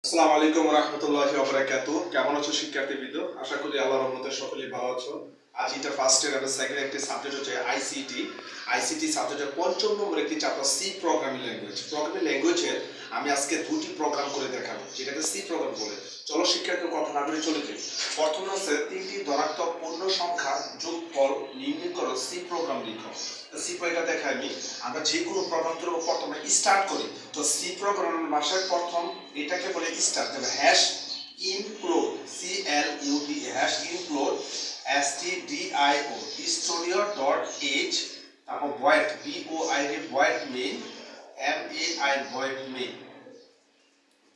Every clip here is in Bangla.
আসসালামু আলাইকুম ওয়া রাহমাতুল্লাহি ওয়া বারাকাতুহু। কেমন আছো শিক্ষার্থীবৃন্দ? আশা করি আল্লাহর রহমতে সকলেই ভালো আছো। আজ এটা ফার্স্ট ইয়ার এবং সেকেন্ড একটি সাবজেক্ট হচ্ছে আইসিটি। আইসিটি সাবজেক্টের পঞ্চম নম্বর একটি chapter C programming language. Programming ল্যাঙ্গুয়েজের আমি আজকে দুটি প্রোগ্রাম করে দেখাবো, যেটাকে সি প্রোগ্রাম বলে। চলো শিক্ষার্থীদের কথা না বলে চলে যাই। প্রথমে হচ্ছে তিনটি ধনাত্মক পূর্ণ সংখ্যা যোগফল নির্ণয় করো সি প্রোগ্রাম লিখো। সি প্রোগ্রামটা দেখাই আমরা যে কোনো প্রোগ্রাম করব প্রথমে স্টার্ট করি। তো সি প্রোগ্রামের ভাষায় প্রথম এটাকে বলে স্টার্ট, তবে hash include c l u d hash include stdio studio.h তারপর void void void main void main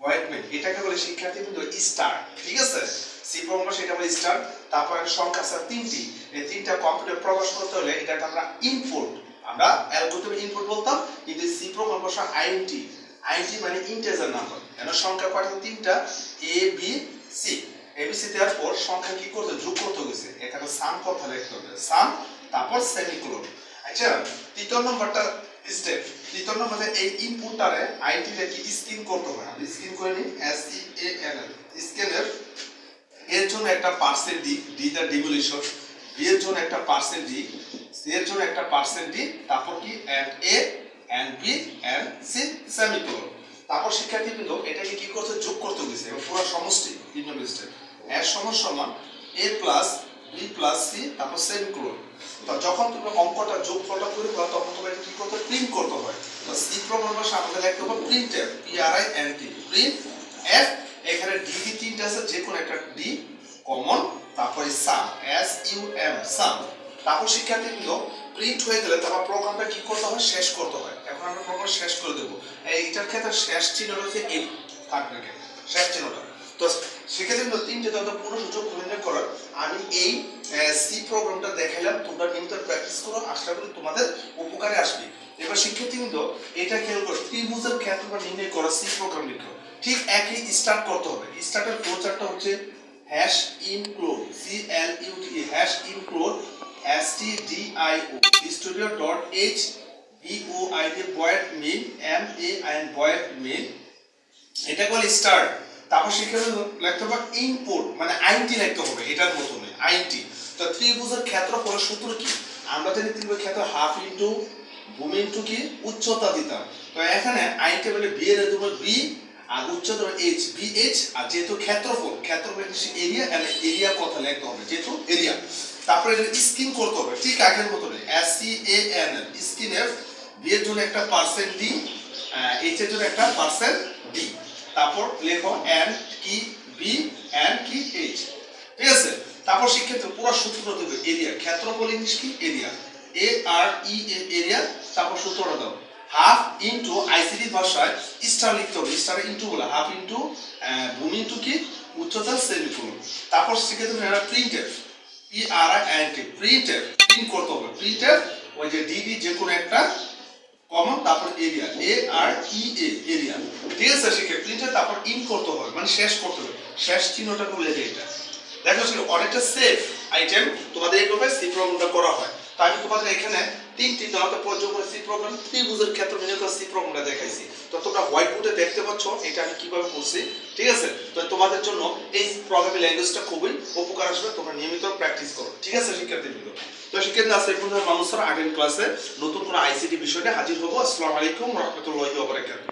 void main এটাকে বলে শিক্ষার্থীবৃন্দ স্টার্ট। ঠিক আছে, সি প্রোগ্রাম সেটা বলে স্টার্ট। তারপর একটা সংখ্যা আছে তিনটি, এই তিনটা কম্পিউটার প্রকাশ করতে হলে এটাকে আমরা ইনপুট, আমরা অ্যালগরিদম ইনপুট বলতাম, কিন্তু সি প্রোগ্রাম ভাষা আইএনটি মানে ইন্টিজার নাম্বার। এর সংখ্যা কয়টা? তিনটা, এ বি সি। এবিসি দেওয়ার পর সংখ্যা কি করতে যোগ করতে গেছে, এখানে সাম কথা লিখতে হবে, সাম তারপর সেমিকোলন। আচ্ছা, তৃতীয় নম্বরটা স্টেপ, তৃতীয় নম্বরে এই ইনপুটটারে আইটি রে কি স্ক্যান করতে হয়। আমরা স্ক্যান করে নিই, S C A N L স্ক্যানের। এর জন্য একটা পার্সেন্ট ডি, ডি দা ডিভলিউশন, বি এর জন্য একটা পার্সেন্ট ডি, সি এর জন্য একটা পার্সেন্ট ডি, তারপর কি and a and b and c semicolon. তারপর শিক্ষার্থীবৃন্দ এটাকে কি করতে যোগ করতে গেছে, এবং পুরো সমষ্টি তিন নম্বর স্টেপ, এর সমান এ প্লাস বি প্লাস সি তারপর সেমিকোলন। তো যখন তুমি অঙ্কটা যোগফলটা করবে তখন তোমাকে কি করতে প্রিন্ট করতে হয়। তো সি প্রোগ্রাম ভাষা আমাদের লিখতে হবে print f, p r i n t, print f. এখানে ডি ডি তিনটা আছে, যে কোনো একটা ডি কমন, তারপরে sum s u m sum. তারপর শিক্ষার্থীবৃন্দ প্রিন্ট হয়ে গেলে তারপর প্রোগ্রামটা কি করতে হয়, শেষ করতে হয়। এখন আমরা প্রোগ্রাম শেষ করে দেবো। এইটার ক্ষেত্রে শেষ চিহ্ন হচ্ছে এই থাকবে, শেষ চিহ্নটা। তো সেক্ষেত্রে তিনটে তথ্য পুরো সুযোগ নির্ণয় করার আমি এই সি প্রোগ্রামটা দেখাইলাম। তোমরা নিয়মিত প্র্যাকটিস করো, আশা করি তোমাদের উপকারে আসবে। এবার শিক্ষার্থীবৃন্দ এটা খেয়াল করো, ত্রিভুজের ক্ষেত্রফল নির্ণয় করা সি প্রোগ্রাম লিখো। ঠিক একই স্টার্ট করতে হবে। স্টার্টের ফ্লোচার্টটা হচ্ছে hash include c l u t hash include stdio studio.h void void main void main, এটা বলে স্টার্ট। তারপর সেখানে লিখতে হবে ইনপুট, মানে আইনটি লিখতে হবে, এটার মতনে আইনটি। তো ত্রিভুজের ক্ষেত্রফল সূত্র কি? আমরা জানি ত্রিভুজের ক্ষেত্র হাফ ইনটু ভূমি ইনটু কি উচ্চতা দিতাম। তো এখানে আইনটি বলে বি এর দেব বি আর উচ্চতা এইচ, বি এইচ। আর যেহেতু ক্ষেত্রফল এরিয়া, এরিয়া কথা লিখতে হবে, যেহেতু এরিয়া। তারপরে এটা স্ক্যান করতে হবে ঠিক আগের মতনে, S C A N L scan f, b এর জন্য একটা পার্সেন্ট ডি, এইচ এর জন্য একটা পার্সেন্ট ডি। তারপর লেখো এন কি বি এন কি এইচ। ঠিক আছে, তারপর শিক্ষার্থী পুরো সূত্র দেবে এরিয়া, ক্ষেত্রফল ইংলিশ কি এরিয়া, এ আর ই এরিয়া। তারপর সূত্রটা দাও হাফ ইনটু আইসিটি ভাষায় স্টার লিখতে হবে, স্টার ইনটু বলে হাফ ইনটু ভূমি ইনটু কি উচ্চতা সেমিকোলন। তারপর শিক্ষার্থী প্রিন্টের p r i n t, প্রিন্টের প্রিন্ট করতে হবে, প্রিন্টের ওই যে ডিডি যে কোনো একটা কমন, তারপর এরিয়া এ আর ই এ এরিয়া। ঠিক আছে শিখে প্রিন্টার, তারপর ইন করতে হবে, মানে শেষ করতে হবে, শেষ চিহ্নটা বলে যে এটা দেখো ছিল অনেকটা সেফ আইটেম। তোমাদের এইভাবে সি প্রোগ্রামটা করা হয়। তাই আমি তোমাদের এখানে তিনটি দলতে পর্যন্ত সি প্রোগ্রাম ত্রিভুজের ক্ষেত্র নিয়ে সি প্রোগ্রামটা দেখাইছি। তো তোমরা হোয়াইট বোর্ডে দেখতে পাচ্ছ এটা আমি কিভাবে করছি। ঠিক আছে, তো তোমাদের জন্য এই প্রোগ্রামিং ল্যাঙ্গুয়েজটা খুবই উপকার আসবে, তোমরা নিয়মিত প্র্যাকটিস করো। ঠিক আছে শিক্ষার্থীবৃন্দ, তো শিক্ষার্থী আজকে পর্যন্ত মানুষরা আগের ক্লাসে নতুন কোনো আইসিটি বিষয় নিয়ে হাজির হবো। আসসালামু আলাইকুম ওয়া রাহমাতুল্লাহি ওয়া বারাকাতুহু।